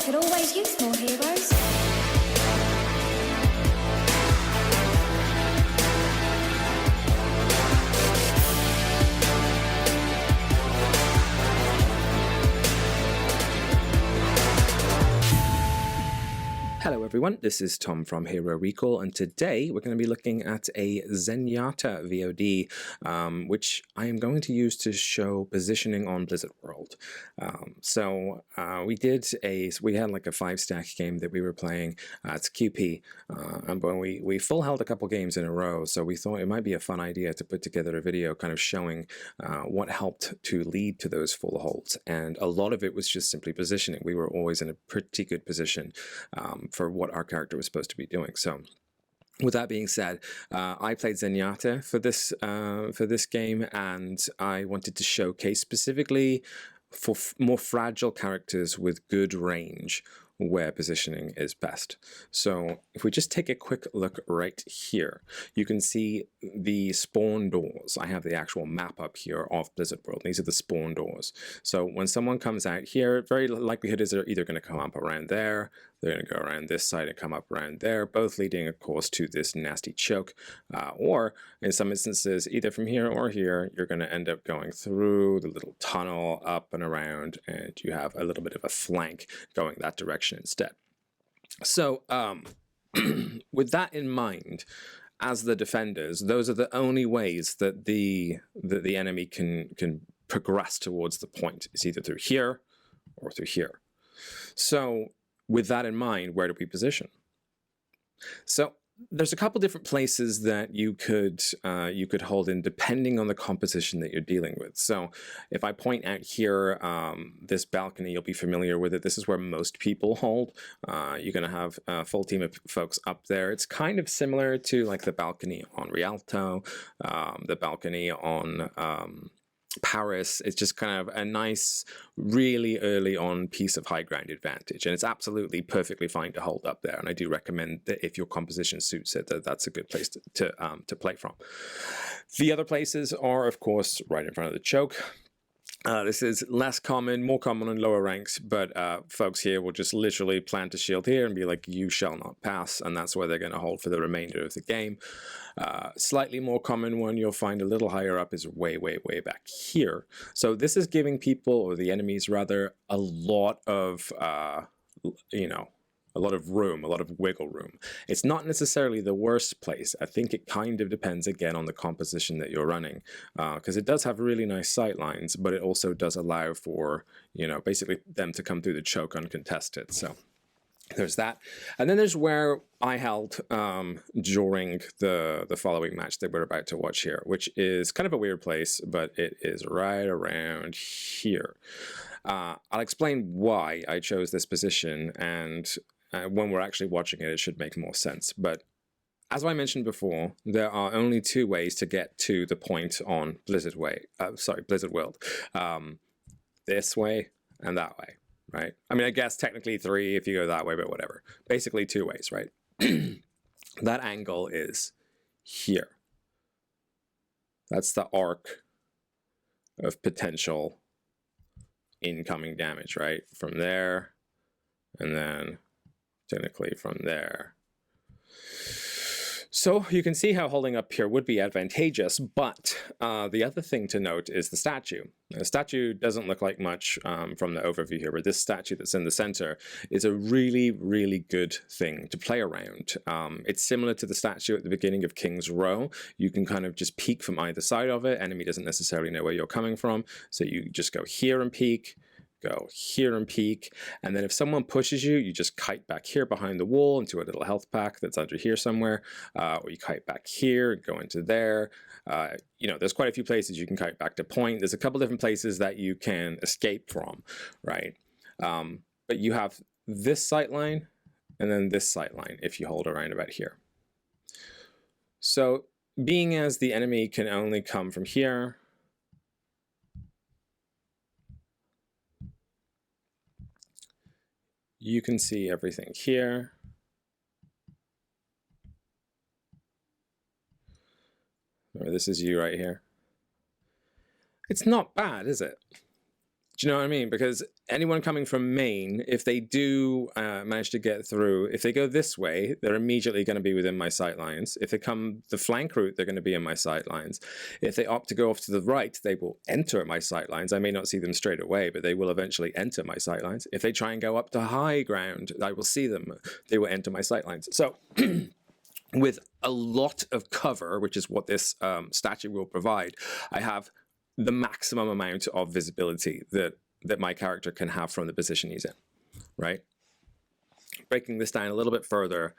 could always use more heroes. Hello everyone, this is Tom from Hero Recall, and today we're going to be looking at a Zenyatta VOD, which I am going to use to show positioning on Blizzard World. We had like a 5-stack game that we were playing. It's QP, and when we full held a couple games in a row, so we thought it might be a fun idea to put together a video kind of showing what helped to lead to those full holds, and a lot of it was just simply positioning. We were always in a pretty good position for what our character was supposed to be doing. So with that being said, I played Zenyatta for this game, and I wanted to showcase specifically for more fragile characters with good range where positioning is best. So if we just take a quick look right here, you can see the spawn doors. I have the actual map up here of Blizzard World. These are the spawn doors. So when someone comes out here, very likelihood is they're either going to come up around there, they're going to go around this side and come up around there, both leading, of course, to this nasty choke. Or in some instances, either from here or here, you're going to end up going through the little tunnel up and around, and you have a little bit of a flank going that direction instead. So with that in mind, as the defenders, those are the only ways that the enemy can progress towards the point. It's either through here or through here. So with that in mind, where do we position? So there's a couple different places that you could hold in depending on the composition that you're dealing with. So if I point out here, this balcony, you'll be familiar with it. This is where most people hold. You're going to have a full team of folks up there. It's kind of similar to like the balcony on Rialto, the balcony on Paris. It's just kind of a nice, really early on piece of high ground advantage, and it's absolutely perfectly fine to hold up there. And I do recommend that if your composition suits it, that's a good place to play from. The other places are, of course, right in front of the choke. This is less common, more common in lower ranks, but folks here will just literally plant a shield here and be like, you shall not pass, and that's where they're going to hold for the remainder of the game. Slightly more common one you'll find a little higher up is way, way, way back here. So this is giving people, or the enemies rather, a lot of, a lot of room, a lot of wiggle room. It's not necessarily the worst place. I think it kind of depends, again, on the composition that you're running, because it does have really nice sight lines, but it also does allow for, basically them to come through the choke uncontested. So there's that. And then there's where I held during the following match that we're about to watch here, which is kind of a weird place, but it is right around here. I'll explain why I chose this position, and when we're actually watching it, it should make more sense. But as I mentioned before, there are only two ways to get to the point on Blizzard World. This way and that way, right? I mean, I guess technically 3 if you go that way, but whatever. Basically 2 ways, right? That angle is here. That's the arc of potential incoming damage, right? From there, and then technically from there. So you can see how holding up here would be advantageous, but the other thing to note is the statue. The statue doesn't look like much from the overview here, but this statue that's in the center is a really, really good thing to play around. It's similar to the statue at the beginning of King's Row. You can kind of just peek from either side of it. Enemy doesn't necessarily know where you're coming from, so you just go here and peek, go here and peek, and then if someone pushes you, you just kite back here behind the wall into a little health pack that's under here somewhere, or you kite back here and go into there. There's quite a few places you can kite back to point. There's a couple different places that you can escape from, right? But you have this sight line and then this sight line if you hold around about here. So being as the enemy can only come from here, you can see everything here. Remember, this is you right here. It's not bad, is it? Do you know what I mean? Because anyone coming from main, if they do manage to get through, if they go this way, they're immediately going to be within my sight lines. If they come the flank route, they're going to be in my sight lines. If they opt to go off to the right, they will enter my sight lines. I may not see them straight away, but they will eventually enter my sight lines. If they try and go up to high ground, I will see them. They will enter my sight lines. So with a lot of cover, which is what this statue will provide, I have the maximum amount of visibility that my character can have from the position he's in, right? Breaking this down a little bit further,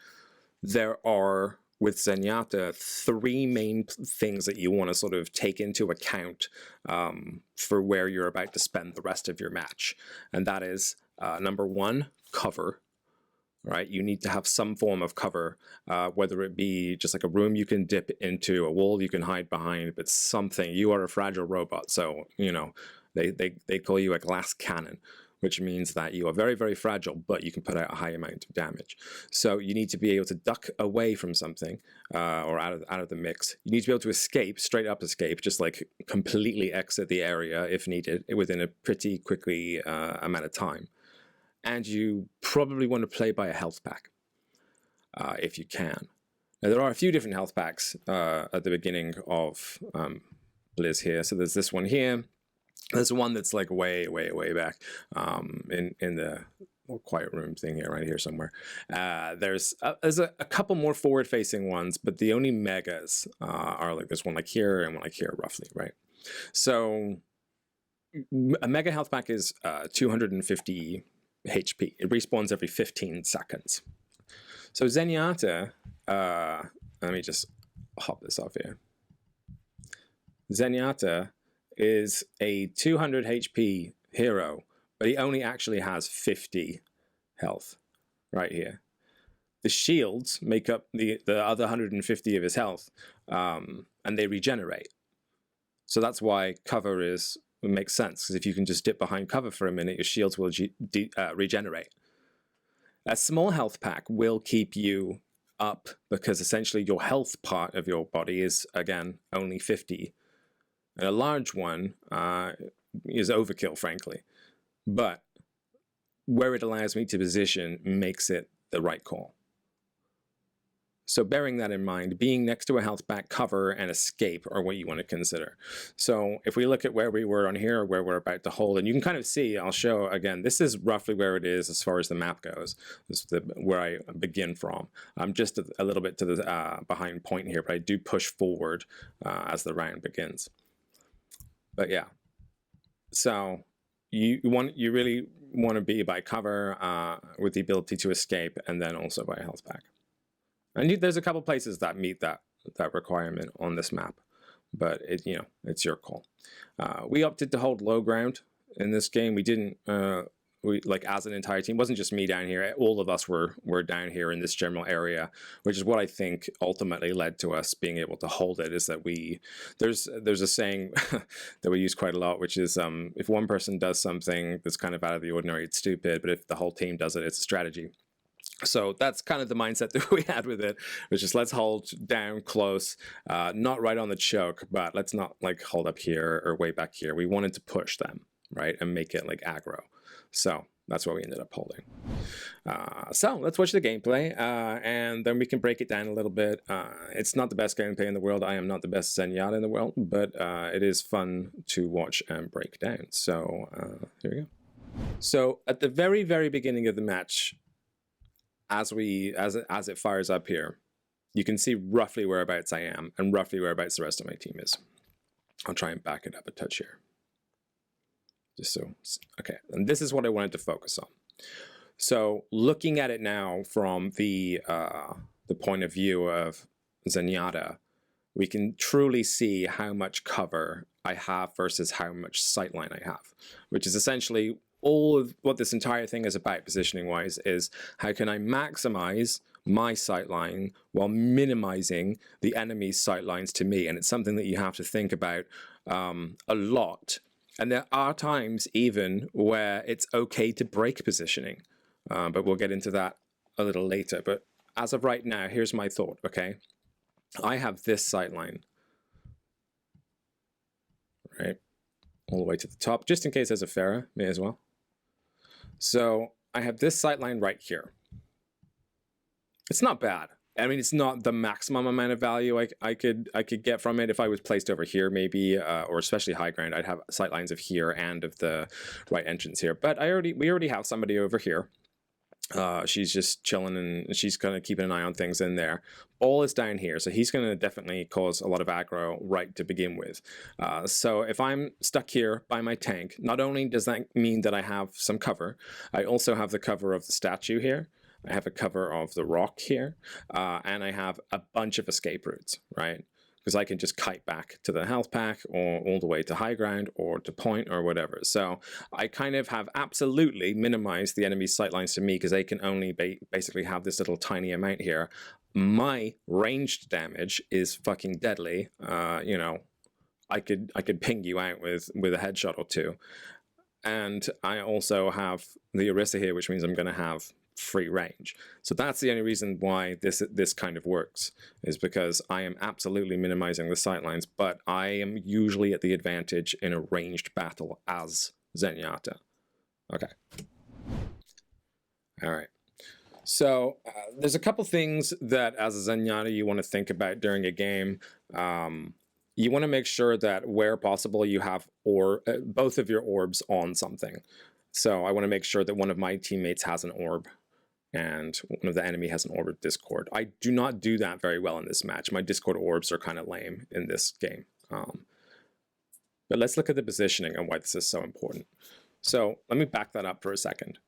there are, with Zenyatta, 3 main things that you want to sort of take into account for where you're about to spend the rest of your match. And that is, number 1, cover. Right, you need to have some form of cover, whether it be just like a room you can dip into, a wall you can hide behind, but something. You are a fragile robot, so you know they call you a glass cannon, which means that you are very, very fragile, but you can put out a high amount of damage. So you need to be able to duck away from something or out of the mix. You need to be able to escape, straight up escape, just like completely exit the area if needed within a pretty quickly amount of time. And you probably want to play by a health pack, if you can. Now, there are a few different health packs at the beginning of Blizz here. So there's this one here. There's one that's like way, way, way back in the quiet room thing here, right here somewhere. There's a couple more forward-facing ones, but the only megas are like this one like here and one like here, roughly, right? So a mega health pack is 250 HP. It respawns every 15 seconds. So Zenyatta, let me just hop this off here. Zenyatta is a 200 HP hero, but he only actually has 50 health right here. The shields make up the other 150 of his health, and they regenerate. So that's why cover makes sense, because if you can just dip behind cover for a minute, your shields will regenerate. A small health pack will keep you up because essentially your health part of your body is, again, only 50. And a large one is overkill, frankly. But where it allows me to position makes it the right call. So bearing that in mind, being next to a health pack, cover, and escape are what you want to consider. So if we look at where we were on here, or where we're about to hold, and you can kind of see, I'll show again, this is roughly where it is as far as the map goes. This is where I begin from. I'm just a little bit to the behind point here, but I do push forward as the round begins. But yeah, so you really want to be by cover with the ability to escape, and then also by a health pack. And there's a couple places that meet that requirement on this map, but it's your call. We opted to hold low ground in this game. We didn't like as an entire team. It wasn't just me down here. All of us were down here in this general area, which is what I think ultimately led to us being able to hold it. Is that there's a saying that we use quite a lot, which is if one person does something that's kind of out of the ordinary, it's stupid, but if the whole team does it, it's a strategy. So that's kind of the mindset that we had with it, which is let's hold down close, not right on the choke, but let's not like hold up here or way back here. We wanted to push them, right, and make it like aggro. So that's what we ended up holding. So let's watch the gameplay, and then we can break it down a little bit. It's not the best gameplay in the world. I am not the best Zenyatta in the world, but it is fun to watch and break down. So here we go. So at the very, very beginning of the match, as it fires up here, you can see roughly whereabouts I am and roughly whereabouts the rest of my team is. I'll try and back it up a touch here. Just so, okay, and this is what I wanted to focus on. So looking at it now from the point of view of Zenyatta, we can truly see how much cover I have versus how much sightline I have, which is essentially all of what this entire thing is about positioning-wise, is how can I maximize my sightline while minimizing the enemy's sightlines to me. And it's something that you have to think about a lot. And there are times even where it's okay to break positioning, but we'll get into that a little later. But as of right now, here's my thought, okay? I have this sightline, right? all the way to the top, just in case there's a Pharah, may as well. So I have this sightline right here. It's not bad. I mean, it's not the maximum amount of value I could get from it. If I was placed over here, maybe, or especially high ground, I'd have sightlines of here and of the right entrance here. But we already have somebody over here. She's just chilling and she's kind of keeping an eye on things in there. Ball is down here, so he's going to definitely cause a lot of aggro right to begin with. So if I'm stuck here by my tank, not only does that mean that I have some cover, I also have the cover of the statue here. I have a cover of the rock here, and I have a bunch of escape routes, right? Because I can just kite back to the health pack or all the way to high ground or to point or whatever. So I kind of have absolutely minimized the enemy's sightlines to me because they can only basically have this little tiny amount here. My ranged damage is fucking deadly. You know, I could ping you out with a headshot or two. And I also have the Orisa here, which means I'm going to have free range. So that's the only reason why this kind of works, is because I am absolutely minimizing the sightlines, but I am usually at the advantage in a ranged battle as Zenyatta. Okay. All right. So there's a couple things that as a Zenyatta you want to think about during a game. You want to make sure that where possible you have both of your orbs on something. So I want to make sure that one of my teammates has an orb and one of the enemy has an orb of Discord. I do not do that very well in this match. My Discord orbs are kind of lame in this game. But let's look at the positioning and why this is so important. So let me back that up for a second.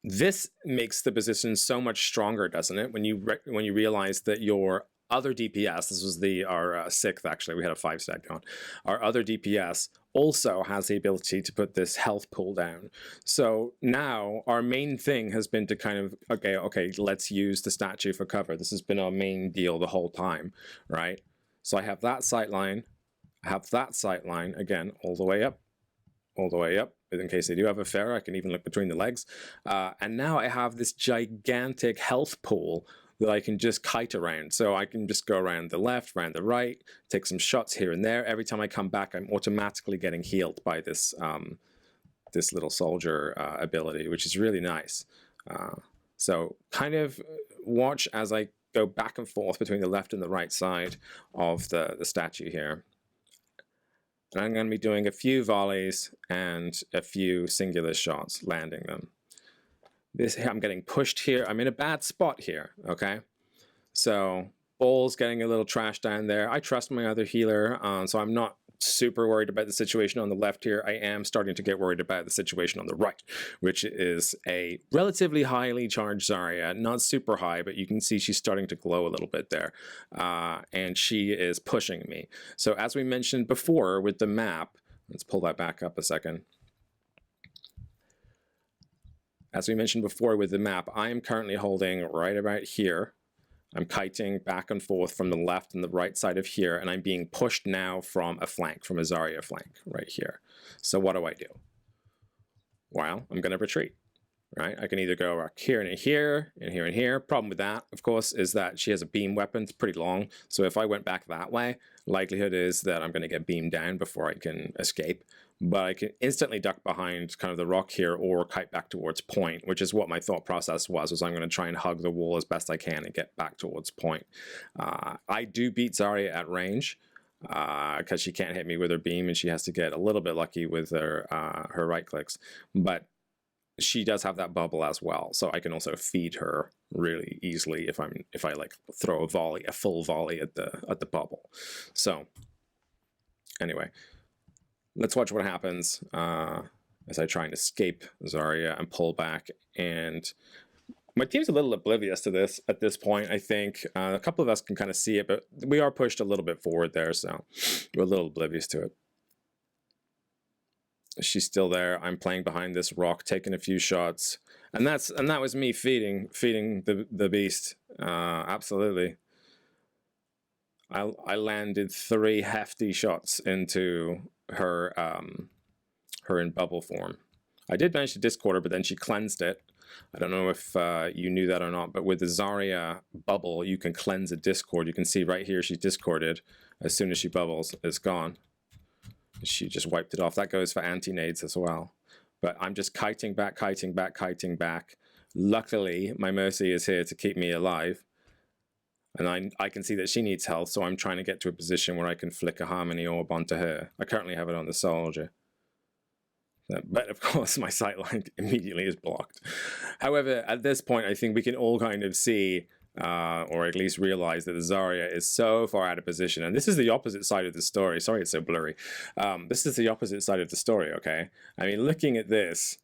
This makes the position so much stronger, doesn't it? When you realize that your other DPS, this was our sixth actually, we had a 5-stack going. Our other DPS also has the ability to put this health pool down. So now our main thing has been to kind of, okay, let's use the statue for cover. This has been our main deal the whole time, right? So I have that sight line, I have that sight line, again, all the way up. In case they do have a Pharah, I can even look between the legs. And now I have this gigantic health pool that I can just kite around. So I can just go around the left, around the right, take some shots here and there. Every time I come back, I'm automatically getting healed by this this little soldier ability, which is really nice. So kind of watch as I go back and forth between the left and the right side of the statue here. And I'm going to be doing a few volleys and a few singular shots, landing them. I'm getting pushed here. I'm in a bad spot here, okay? So Ball's getting a little trash down there. I trust my other healer, so I'm not super worried about the situation on the left here. I am starting to get worried about the situation on the right, which is a relatively highly charged Zarya. Not super high, but you can see she's starting to glow a little bit there. And she is pushing me. So as we mentioned before with the map, let's pull that back up a second. As we mentioned before with the map, I am currently holding right about here. I'm kiting back and forth from the left and the right side of here, and I'm being pushed now from a flank, from a Zarya flank right here. So what do I do? Well, I'm going to retreat, right? I can either go back here and here and here and here. Problem with that, of course, is that she has a beam weapon. It's pretty long. So if I went back that way, likelihood is that I'm going to get beamed down before I can escape. But I can instantly duck behind kind of the rock here or kite back towards point, which is what my thought process was I'm going to try and hug the wall as best I can and get back towards point. I do beat Zarya at range because she can't hit me with her beam and she has to get a little bit lucky with her right clicks. But she does have that bubble as well, so I can also feed her really easily if I like throw a full volley at the bubble. So anyway, let's watch what happens as I try and escape Zarya and pull back. And my team's a little oblivious to this at this point, I think. A couple of us can kind of see it, but we are pushed a little bit forward there, so we're a little oblivious to it. She's still there. I'm playing behind this rock, taking a few shots. And that was me feeding the beast. Absolutely. I landed 3 hefty shots into her her in bubble form. I did manage to discord her, but then she cleansed it. I don't know if you knew that or not, but with the Zarya bubble, you can cleanse a discord. You can see right here she's discorded. As soon as she bubbles, it's gone. She just wiped it off. That goes for anti-nades as well. But I'm just kiting back, kiting back, kiting back. Luckily, my Mercy is here to keep me alive. And I can see that she needs health, so I'm trying to get to a position where I can flick a Harmony Orb onto her. I currently have it on the Soldier. But of course, my sightline immediately is blocked. However, at this point, I think we can all kind of see, or at least realize, that the Zarya is so far out of position. And this is the opposite side of the story. Sorry, it's so blurry. This is the opposite side of the story, okay? I mean, looking at this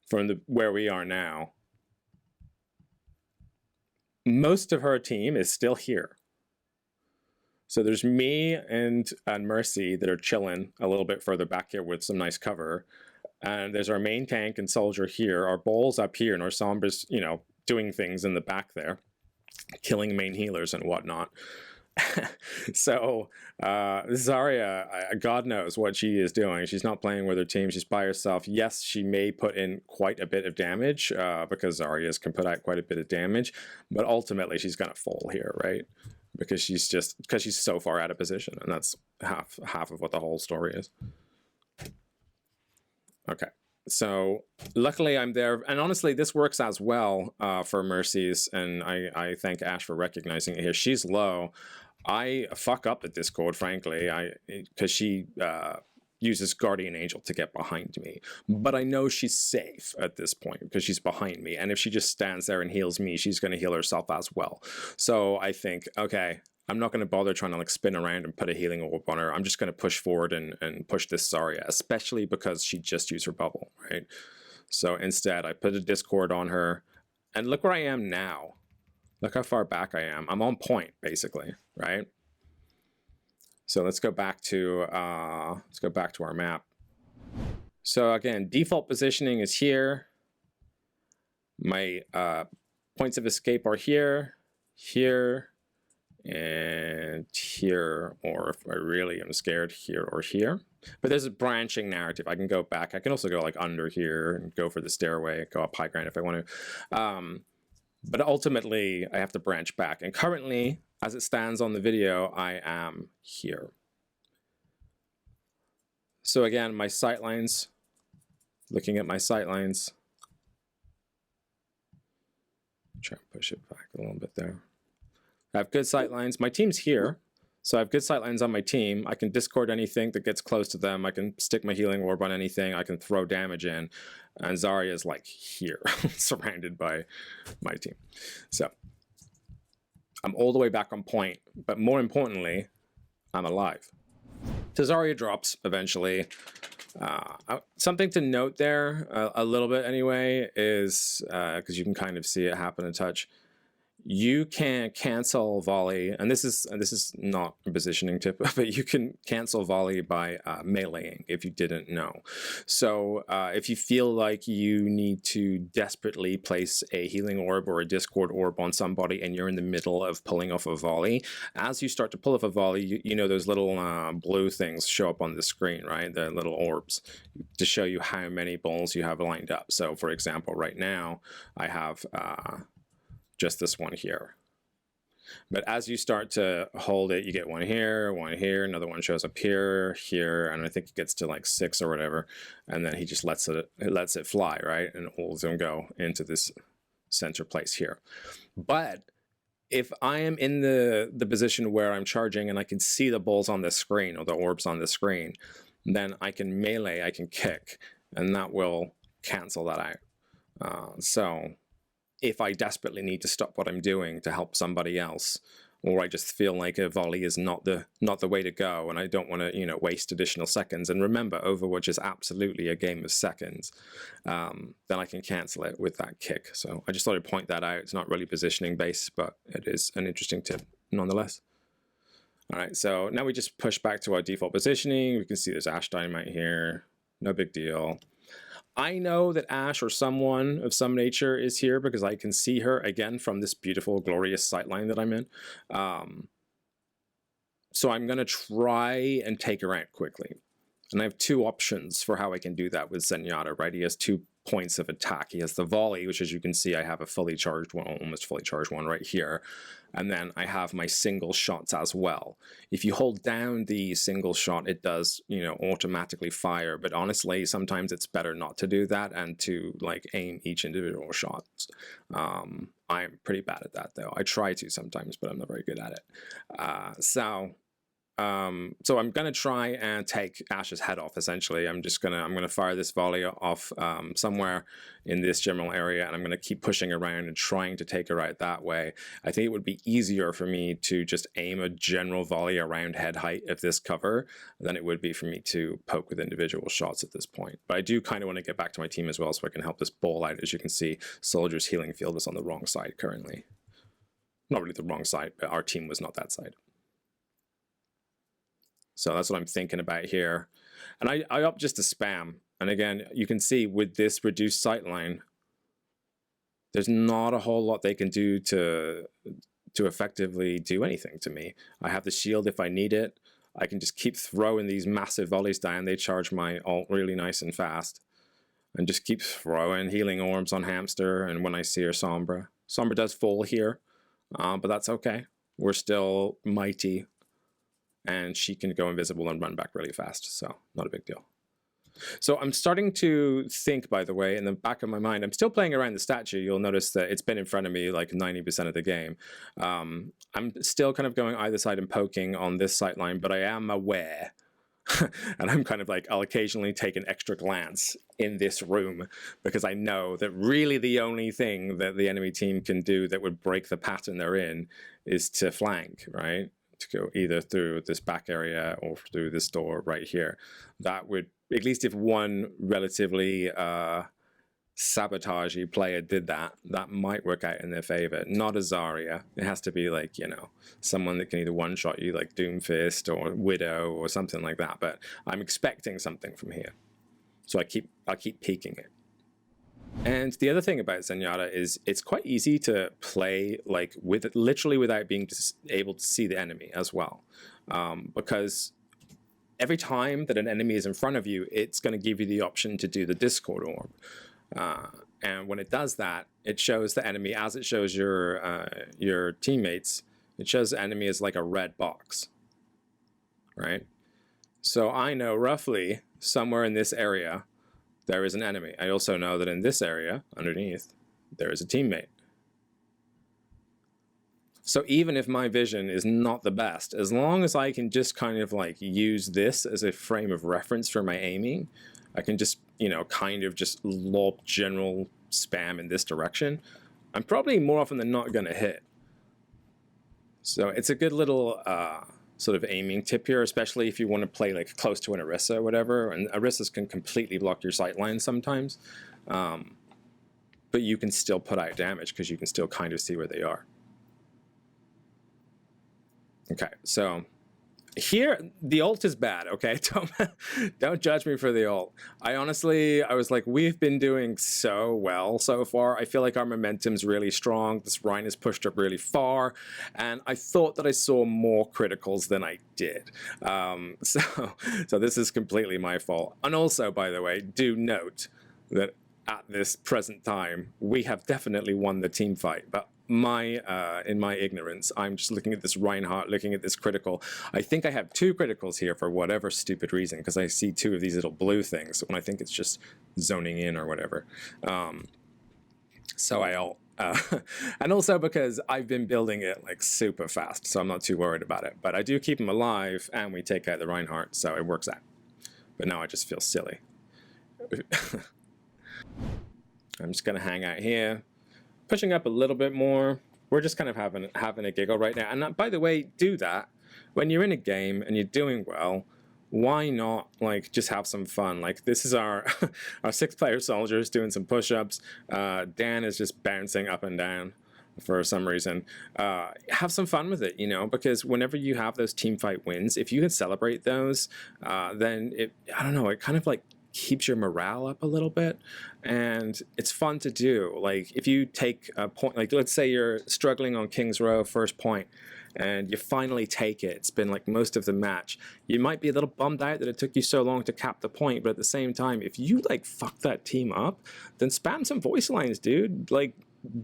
from where we are now, most of her team is still here. So there's me and Mercy that are chilling a little bit further back here with some nice cover. And there's our main tank and soldier here, our Bowl's up here, and our Sombra's, you know, doing things in the back there, killing main healers and whatnot. So Zarya, God knows what she is doing. She's not playing with her team. She's by herself. Yes, she may put in quite a bit of damage because Zarya's can put out quite a bit of damage, but ultimately she's gonna fall here, right? Because she's so far out of position, and that's half of what the whole story is. Okay, so luckily I'm there, and honestly this works as well for Mercy's, and I thank Ash for recognizing it here. She's low. I fuck up the Discord, frankly, because she uses Guardian Angel to get behind me, but I know she's safe at this point because she's behind me, and if she just stands there and heals me, she's going to heal herself as well. So I think, okay, I'm not going to bother trying to like spin around and put a healing orb on her. I'm just going to push forward and push this Zarya, especially because she just used her bubble, right? So instead, I put a Discord on her, and look where I am now. Look how far back I am. I'm on point, basically, right? So let's go back to our map. So again, default positioning is here. My points of escape are here, here, and here, or if I really am scared, here or here. But there's a branching narrative. I can go back. I can also go like under here and go for the stairway, go up high ground if I want to. But ultimately, I have to branch back. And currently, as it stands on the video, I am here. So again, my sightlines, looking at my sightlines. Try and push it back a little bit there. I have good sightlines. My team's here, so I have good sightlines on my team. I can discord anything that gets close to them. I can stick my healing orb on anything. I can throw damage in. And Zarya is like here, surrounded by my team. So I'm all the way back on point, but more importantly, I'm alive. So Zarya drops eventually. Something to note there, a little bit anyway, is because you can kind of see it happen a touch. You can cancel volley, and this is not a positioning tip, but you can cancel volley by meleeing if you didn't know. So if you feel like you need to desperately place a healing orb or a discord orb on somebody and you're in the middle of pulling off a volley, as you start to pull off a volley, you know those little blue things show up on the screen, right? The little orbs to show you how many balls you have lined up. So for example, right now I have just this one here. But as you start to hold it, you get one here, another one shows up here, here, and I think it gets to like 6 or whatever, and then he just lets it fly, right? And all of them go into this center place here. But if I am in the position where I'm charging and I can see the balls on the screen or the orbs on the screen, then I can melee, I can kick, and that will cancel that out. So if I desperately need to stop what I'm doing to help somebody else, or I just feel like a volley is not the way to go, and I don't want to, you know, waste additional seconds. And remember, Overwatch is absolutely a game of seconds. Then I can cancel it with that kick. So I just thought I'd point that out. It's not really positioning based, but it is an interesting tip nonetheless. All right, so now we just push back to our default positioning. We can see there's Ash Dynamite here. No big deal. I know that Ash or someone of some nature is here because I can see her again from this beautiful, glorious sightline that I'm in. So I'm going to try and take her out quickly. And I have 2 options for how I can do that with Zenyatta, right? He has 2 points of attack. He has the volley, which, as you can see, I have a fully charged one, almost fully charged one right here. And then I have my single shots as well. If you hold down the single shot, it does, you know, automatically fire. But honestly, sometimes it's better not to do that and to like aim each individual shots. I'm pretty bad at that though. I try to sometimes, but I'm not very good at it. So I'm gonna try and take Ash's head off. Essentially, I'm gonna fire this volley off somewhere in this general area, and I'm gonna keep pushing around and trying to take her out that way. I think it would be easier for me to just aim a general volley around head height of this cover than it would be for me to poke with individual shots at this point. But I do kind of want to get back to my team as well, so I can help this ball out. As you can see, Soldier's healing field is on the wrong side currently. Not really the wrong side, but our team was not that side. So that's what I'm thinking about here. And I opt just to spam. And again, you can see with this reduced sightline, there's not a whole lot they can do to effectively do anything to me. I have the shield if I need it. I can just keep throwing these massive volleys down. They charge my ult really nice and fast. And just keep throwing healing orbs on Hamster. And when I see her Sombra. Sombra does fall here, but that's okay. We're still mighty. And she can go invisible and run back really fast, so not a big deal. So I'm starting to think, by the way, in the back of my mind, I'm still playing around the statue. You'll notice that it's been in front of me like 90% of the game. I'm still kind of going either side and poking on this sight line, but I am aware, and I'm kind of like, I'll occasionally take an extra glance in this room because I know that really the only thing that the enemy team can do that would break the pattern they're in is to flank, right? To go either through this back area or through this door right here. That would, at least if one relatively sabotagey player did that, that might work out in their favor. Not a Zarya. It has to be like, you know, someone that can either one-shot you like Doomfist or Widow or something like that. But I'm expecting something from here. So I'll keep peeking it. And the other thing about Zenyatta is it's quite easy to play like literally without being able to see the enemy as well, because every time that an enemy is in front of you, it's going to give you the option to do the Discord orb, and when it does that, it shows the enemy as it shows your teammates. It shows the enemy as like a red box, right? So I know roughly somewhere in this area there is an enemy. I also know that in this area, underneath, there is a teammate. So even if my vision is not the best, as long as I can just kind of like use this as a frame of reference for my aiming, I can just, you know, kind of just lob general spam in this direction, I'm probably more often than not going to hit. So it's a good little sort of aiming tip here, especially if you want to play like close to an Orisa or whatever. And Orisas can completely block your sight line sometimes, but you can still put out damage because you can still kind of see where they are. Okay, so here the ult is bad. Okay, don't judge me for the ult. I was like, we've been doing so well so far. I feel like our momentum's really strong. This Rein is pushed up really far, and I thought that I saw more criticals than I did. So this is completely my fault. And also, by the way, do note that at this present time we have definitely won the team fight, but in my ignorance, I'm just looking at this Reinhardt, looking at this critical. I think I have 2 criticals here for whatever stupid reason, because I see 2 of these little blue things when I think it's just zoning in or whatever. So I'll and also because I've been building it like super fast, so I'm not too worried about it. But I do keep him alive, and we take out the Reinhardt, so it works out. But now I just feel silly. I'm just gonna hang out here, pushing up a little bit more. We're just kind of having a giggle right now. And by the way, do that when you're in a game and you're doing well. Why not like just have some fun? Like this is our our 6-player soldiers doing some push-ups. Dan is just bouncing up and down for some reason. Have some fun with it, you know, because whenever you have those team fight wins, if you can celebrate those, then I don't know, it kind of like keeps your morale up a little bit, and it's fun to do. Like if you take a point, like let's say you're struggling on King's Row first point, and you finally take it. It's been like most of the match. You might be a little bummed out that it took you so long to cap the point, but at the same time, if you like fuck that team up, then spam some voice lines, dude. Like,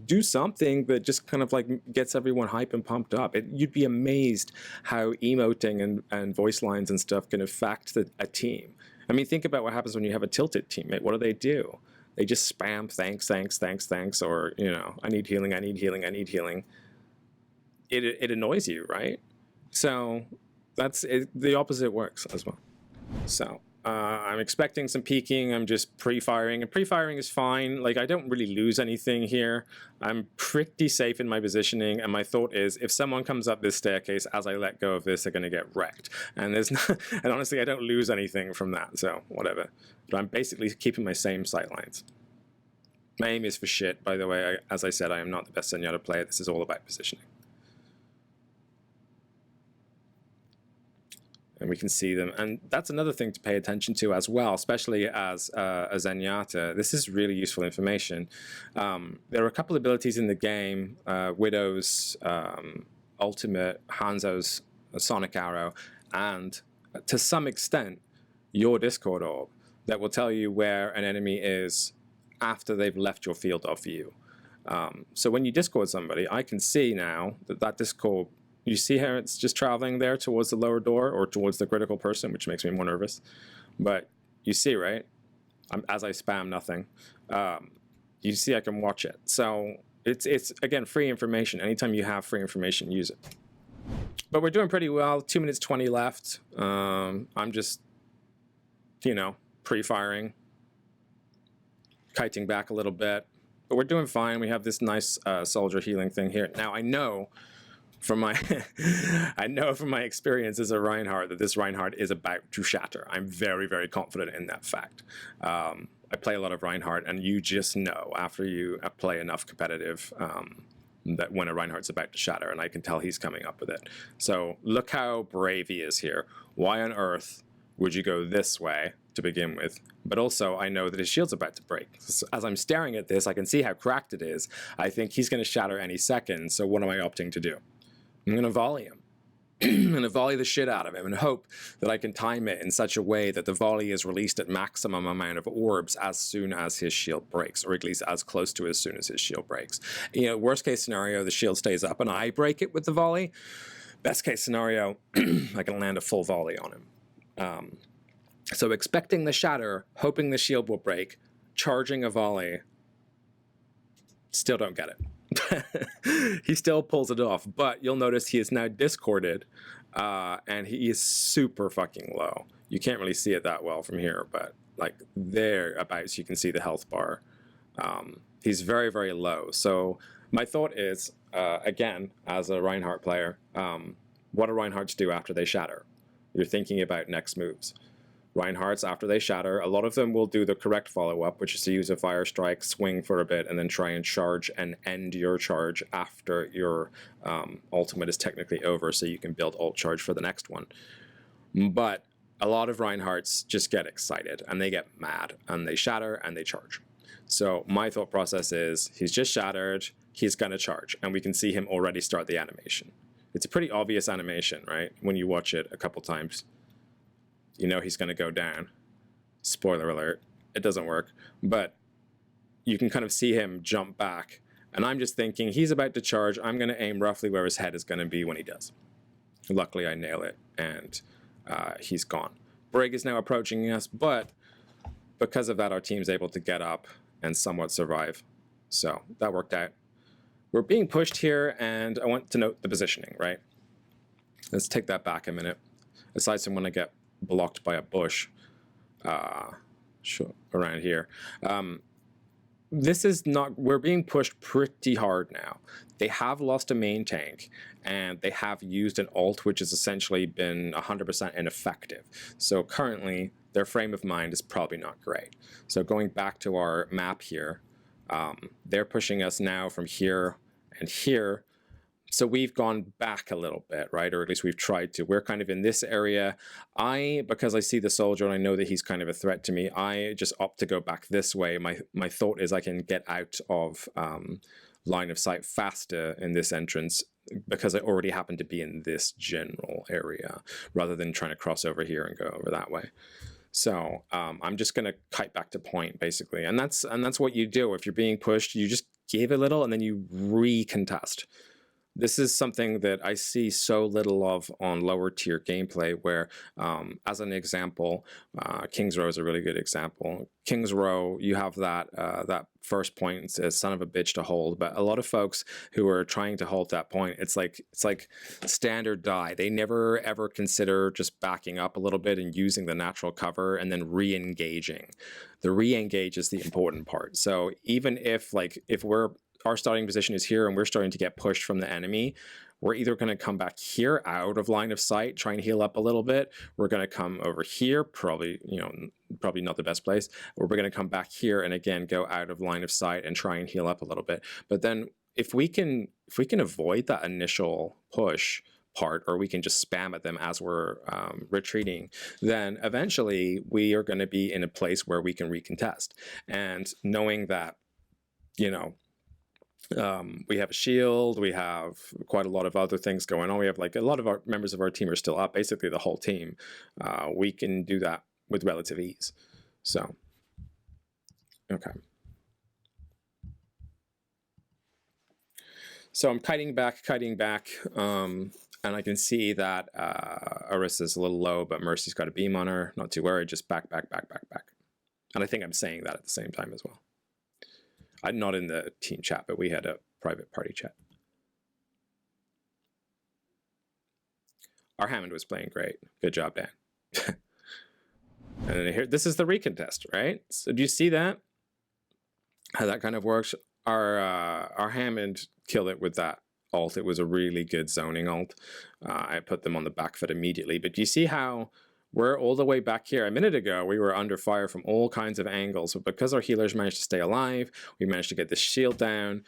do something that just kind of like gets everyone hype and pumped up. You'd be amazed how emoting and voice lines and stuff can affect a team. I mean, think about what happens when you have a tilted teammate. What do? They just spam thanks, thanks, thanks, thanks, or, you know, I need healing, I need healing, I need healing. It annoys you, right? So that's it, the opposite works as well. So I'm expecting some peeking. I'm just pre-firing, and pre-firing is fine. Like, I don't really lose anything here. I'm pretty safe in my positioning, and my thought is, if someone comes up this staircase as I let go of this, they're going to get wrecked. And there's not, and honestly, I don't lose anything from that. So whatever. But I'm basically keeping my same sight lines. My aim is for shit, by the way. As I said, I am not the best Zenyatta player. This is all about positioning. And we can see them. And that's another thing to pay attention to as well, especially as a Zenyatta. This is really useful information. There are a couple abilities in the game, Widow's ultimate, Hanzo's Sonic Arrow, and to some extent, your Discord Orb, that will tell you where an enemy is after they've left your field of view. So when you Discord somebody, I can see now that Discord, you see how it's just traveling there towards the lower door or towards the critical person, which makes me more nervous. But you see, right? As I spam nothing, you see I can watch it. So it's again, free information. Anytime you have free information, use it. But we're doing pretty well. 2 minutes 20 left. I'm just, you know, pre-firing, kiting back a little bit. But we're doing fine. We have this nice soldier healing thing here. Now, I know from my experience as a Reinhardt that this Reinhardt is about to shatter. I'm very, very confident in that fact. I play a lot of Reinhardt, and you just know after you play enough competitive that when a Reinhardt's about to shatter, and I can tell he's coming up with it. So look how brave he is here. Why on earth would you go this way to begin with? But also, I know that his shield's about to break. So as I'm staring at this, I can see how cracked it is. I think he's going to shatter any second, so what am I opting to do? I'm going to volley him. I'm going to volley the shit out of him and hope that I can time it in such a way that the volley is released at maximum amount of orbs as soon as his shield breaks, or at least as close to as soon as his shield breaks. You know, worst case scenario, the shield stays up and I break it with the volley. Best case scenario, I can land a full volley on him. So expecting the shatter, hoping the shield will break, charging a volley, still don't get it. He still pulls it off, but you'll notice he is now discorded, and he is super fucking low. You can't really see it that well from here, but like thereabouts you can see the health bar. He's very, very low. So my thought is, again, as a Reinhardt player, what do Reinhardts do after they shatter? You're thinking about next moves. Reinhardts, after they shatter, a lot of them will do the correct follow-up, which is to use a fire strike, swing for a bit, and then try and charge and end your charge after your ultimate is technically over, so you can build ult charge for the next one. But a lot of Reinhardts just get excited, and they get mad, and they shatter, and they charge. So my thought process is, he's just shattered, he's going to charge, and we can see him already start the animation. It's a pretty obvious animation, right? When you watch it a couple times. You know he's going to go down. Spoiler alert, it doesn't work. But you can kind of see him jump back. And I'm just thinking, he's about to charge. I'm going to aim roughly where his head is going to be when he does. Luckily, I nail it, and he's gone. Brig is now approaching us, but because of that, our team's able to get up and somewhat survive. So that worked out. We're being pushed here, and I want to note the positioning, right? Let's take that back a minute. Aside from when I get blocked by a bush around here. This is not, we're being pushed pretty hard now. They have lost a main tank, and they have used an ult, which has essentially been 100% ineffective. So currently, their frame of mind is probably not great. So going back to our map here, they're pushing us now from here and here. So we've gone back a little bit, right? Or at least we've tried to. We're kind of in this area. Because I see the soldier and I know that he's kind of a threat to me, I just opt to go back this way. My thought is I can get out of line of sight faster in this entrance because I already happen to be in this general area rather than trying to cross over here and go over that way. So I'm just going to kite back to point basically, and that's what you do if you're being pushed. You just give a little and then you recontest. This is something that I see so little of on lower tier gameplay where, as an example, King's Row is a really good example. King's Row, you have that that first point, it's a son of a bitch to hold, but a lot of folks who are trying to hold that point, it's like standard die. They never ever consider just backing up a little bit and using the natural cover and then re-engaging. The re-engage is the important part. So even if our starting position is here and we're starting to get pushed from the enemy, we're either going to come back here out of line of sight, try and heal up a little bit. We're going to come over here, probably not the best place, or we're going to come back here and again go out of line of sight and try and heal up a little bit. But then if we can avoid that initial push part, or we can just spam at them as we're retreating, then eventually we are going to be in a place where we can recontest. And knowing that, we have a shield, we have quite a lot of other things going on. We have like a lot of our members of our team are still up, basically the whole team. We can do that with relative ease. So, okay. So I'm kiting back, and I can see that Orissa's a little low, but Mercy's got a beam on her. Not too worried, just back. And I think I'm saying that at the same time as well. I'm not in the team chat, but we had a private party chat. Our Hammond was playing great. Good job, Dan. And then here, this is the recontest, right? So do you see that? How that kind of works? Our Hammond killed it with that ult. It was a really good zoning ult. I put them on the back foot immediately. But do you see how we're all the way back here? A minute ago, we were under fire from all kinds of angles, but because our healers managed to stay alive, we managed to get the shield down.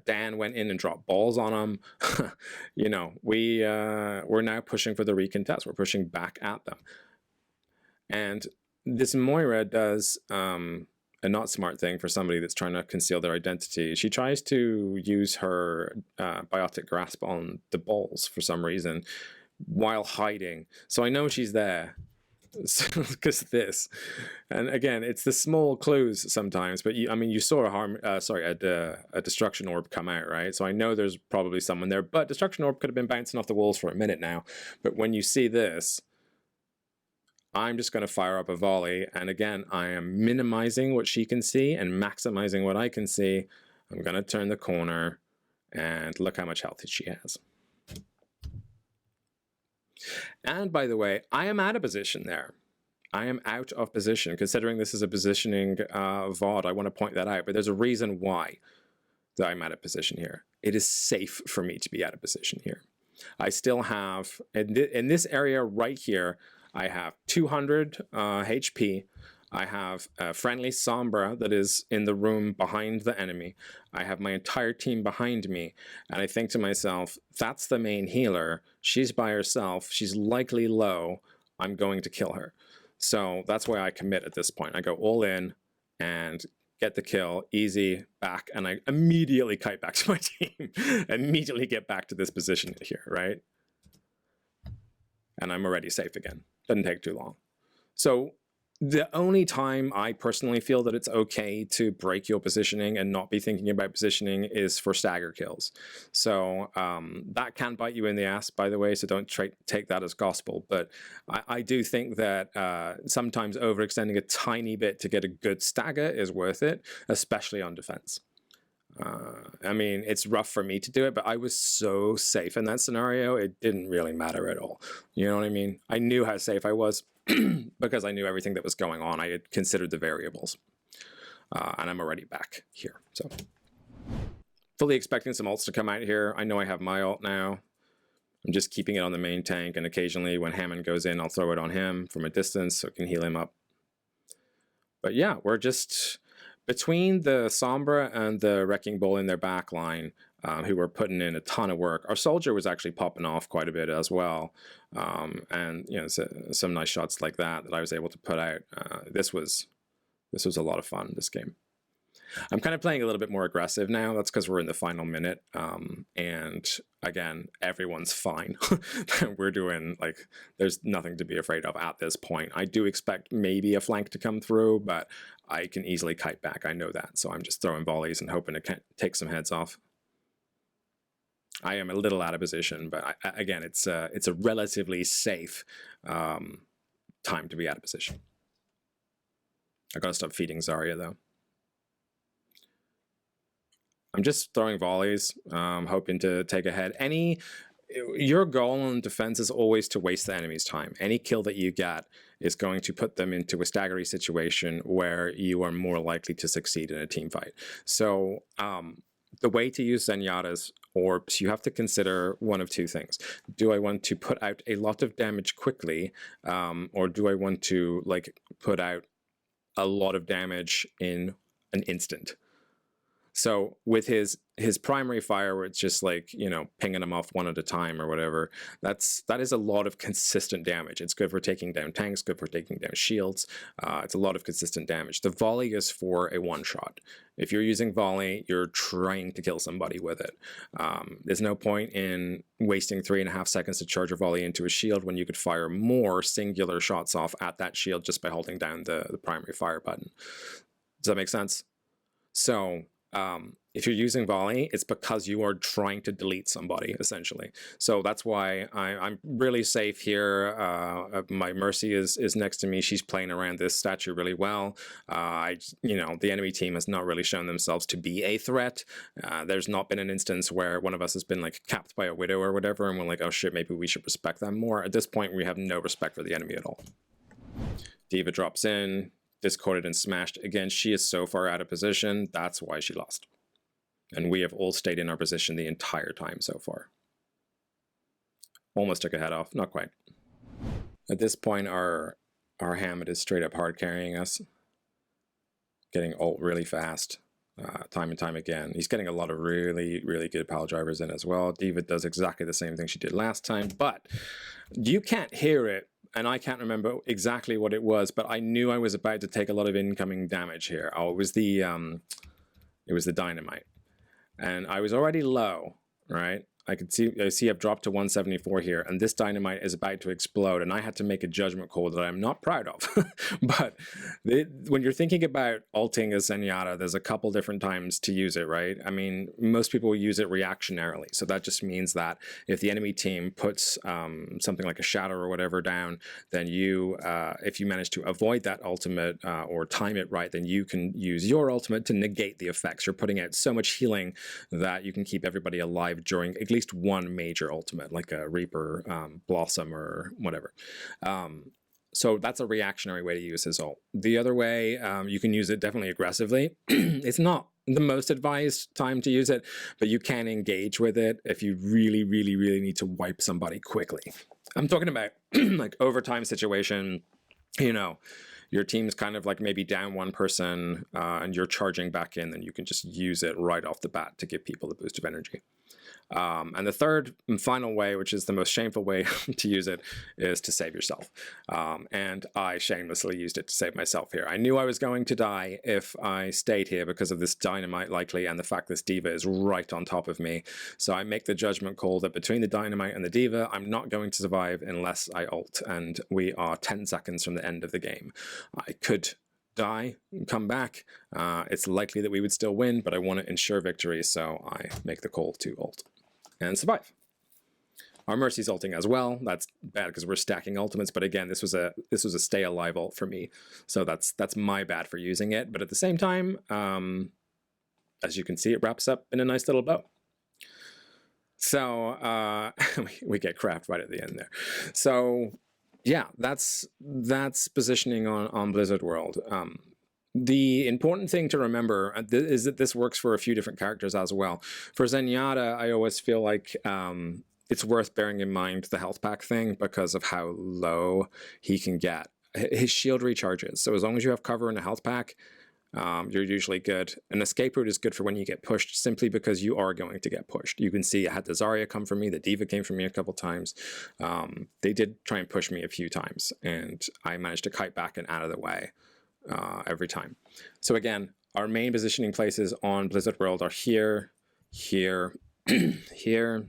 Dan went in and dropped balls on them. We're now pushing for the recontest. We're pushing back at them. And this Moira does a not smart thing for somebody that's trying to conceal their identity. She tries to use her biotic grasp on the balls for some reason, while hiding. So I know she's there because this. And again, it's the small clues sometimes, but you saw a destruction orb come out, right? So I know there's probably someone there, but destruction orb could have been bouncing off the walls for a minute now. But when you see this, I'm just going to fire up a volley, and again, I am minimizing what she can see and maximizing what I can see. I'm going to turn the corner, and look how much health she has. And by the way, I am out of position there. I am out of position. Considering this is a positioning VOD, I want to point that out. But there's a reason why that I'm out of position here. It is safe for me to be out of position here. I still have, in this area right here, I have 200 HP. I have a friendly Sombra that is in the room behind the enemy. I have my entire team behind me. And I think to myself, that's the main healer. She's by herself. She's likely low. I'm going to kill her. So that's why I commit at this point. I go all in and get the kill, easy, back, and I immediately kite back to my team. Immediately get back to this position here, right? And I'm already safe again. Doesn't take too long. So the only time I personally feel that it's okay to break your positioning and not be thinking about positioning is for stagger kills. So that can bite you in the ass, by the way, so don't take that as gospel. But I do think that sometimes overextending a tiny bit to get a good stagger is worth it, especially on defense. I mean, it's rough for me to do it, but I was so safe in that scenario, it didn't really matter at all. You know what I mean? I knew how safe I was because I knew everything that was going on. I had considered the variables. And I'm already back here. So, fully expecting some ults to come out here. I know I have my ult now. I'm just keeping it on the main tank, and occasionally when Hammond goes in, I'll throw it on him from a distance so it can heal him up. But yeah, we're just between the Sombra and the Wrecking Ball in their back line, who were putting in a ton of work. Our soldier was actually popping off quite a bit as well. And you know, some nice shots like that I was able to put out. This was a lot of fun, this game. I'm kind of playing a little bit more aggressive now. That's because we're in the final minute. And again, everyone's fine. We're doing, like, there's nothing to be afraid of at this point. I do expect maybe a flank to come through, but I can easily kite back. I know that. So I'm just throwing volleys and hoping to take some heads off. I am a little out of position, but again, it's a relatively safe time to be out of position. I gotta stop feeding Zarya though. I'm just throwing volleys, hoping to take a head. Your goal in defense is always to waste the enemy's time. Any kill that you get is going to put them into a staggery situation where you are more likely to succeed in a team fight. So the way to use Zenyatta's orbs, you have to consider one of two things. Do I want to put out a lot of damage quickly, or do I want to like put out a lot of damage in an instant? So with his primary fire, where it's just like, you know, pinging them off one at a time or whatever, that is a lot of consistent damage. It's good for taking down tanks, good for taking down shields. It's a lot of consistent damage. The volley is for a one-shot. If you're using volley, you're trying to kill somebody with it. There's no point in wasting 3.5 seconds to charge a volley into a shield when you could fire more singular shots off at that shield just by holding down the primary fire button. Does that make sense? So if you're using volley, it's because you are trying to delete somebody, essentially. So that's why I'm really safe here. My Mercy is next to me. She's playing around this statue really well. The enemy team has not really shown themselves to be a threat. There's not been an instance where one of us has been like capped by a widow or whatever, and we're like, oh shit, maybe we should respect them more. At this point, we have no respect for the enemy at all. Deva drops in. Discorded and smashed. Again, she is so far out of position, that's why she lost. And we have all stayed in our position the entire time so far. Almost took a head off, not quite. At this point, our Hammett is straight up hard carrying us. Getting ult really fast, time and time again. He's getting a lot of really, really good pile drivers in as well. Deva does exactly the same thing she did last time, but you can't hear it. And I can't remember exactly what it was, but I knew I was about to take a lot of incoming damage here. Oh, it was the dynamite, and I was already low, right? I see I've dropped to 174 here, and this dynamite is about to explode, and I had to make a judgment call that I'm not proud of. But when you're thinking about ulting as Zenyatta, there's a couple different times to use it, right? I mean, most people use it reactionarily, so that just means that if the enemy team puts something like a shadow or whatever down, then you, if you manage to avoid that ultimate or time it right, then you can use your ultimate to negate the effects. You're putting out so much healing that you can keep everybody alive during at least one major ultimate, like a Reaper, Blossom, or whatever. So that's a reactionary way to use his ult. The other way, you can use it definitely aggressively. It's not the most advised time to use it, but you can engage with it if you really, really, really need to wipe somebody quickly. I'm talking about like overtime situation, you know, your team's kind of like maybe down one person and you're charging back in, then you can just use it right off the bat to give people a boost of energy. And the third and final way, which is the most shameful way to use it, is to save yourself. And I shamelessly used it to save myself here. I knew I was going to die if I stayed here because of this dynamite likely and the fact this Deva is right on top of me. So I make the judgment call that between the dynamite and the Deva, I'm not going to survive unless I ult. And we are 10 seconds from the end of the game. I could die and come back. It's likely that we would still win, but I want to ensure victory, so I make the call to ult and survive. Our Mercy's ulting as well. That's bad because we're stacking ultimates, but again, this was a stay alive ult for me, so that's my bad for using it. But at the same time, as you can see, it wraps up in a nice little bow. So we get craft right at the end there. So yeah, that's positioning on Blizzard World. The important thing to remember is that this works for a few different characters as well. For Zenyatta, I always feel like it's worth bearing in mind the health pack thing because of how low he can get. His shield recharges, so as long as you have cover in a health pack, you're usually good. An escape route is good for when you get pushed, simply because you are going to get pushed. You can see I had the Zarya come for me, the Deva came for me a couple times. They did try and push me a few times, and I managed to kite back and out of the way every time. So again, our main positioning places on Blizzard World are here, here, here,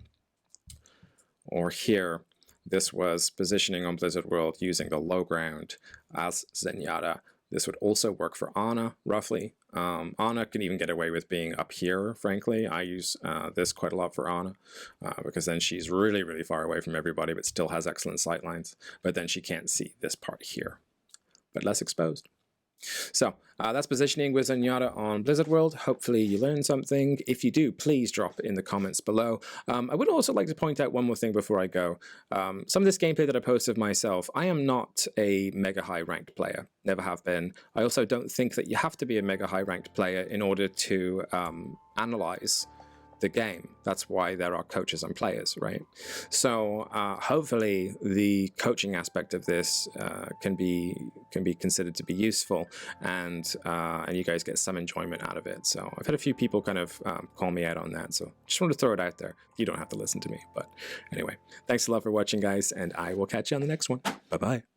or here. This was positioning on Blizzard World using the low ground as Zenyatta. This would also work for Ana, roughly. Ana can even get away with being up here, frankly. I use this quite a lot for Ana, because then she's really, really far away from everybody, but still has excellent sight lines. But then she can't see this part here, but less exposed. So that's positioning with Zenyatta on Blizzard World. Hopefully you learned something. If you do, please drop in the comments below. I would also like to point out one more thing before I go. Some of this gameplay that I posted of myself, I am not a mega high ranked player. Never have been. I also don't think that you have to be a mega high ranked player in order to analyze the game. That's why there are coaches and players, right? So hopefully the coaching aspect of this can be considered to be useful, and you guys get some enjoyment out of it. So I've had a few people kind of call me out on that, so just want to throw it out there. You don't have to listen to me, but anyway, thanks a lot for watching, guys, and I will catch you on the next one. Bye bye.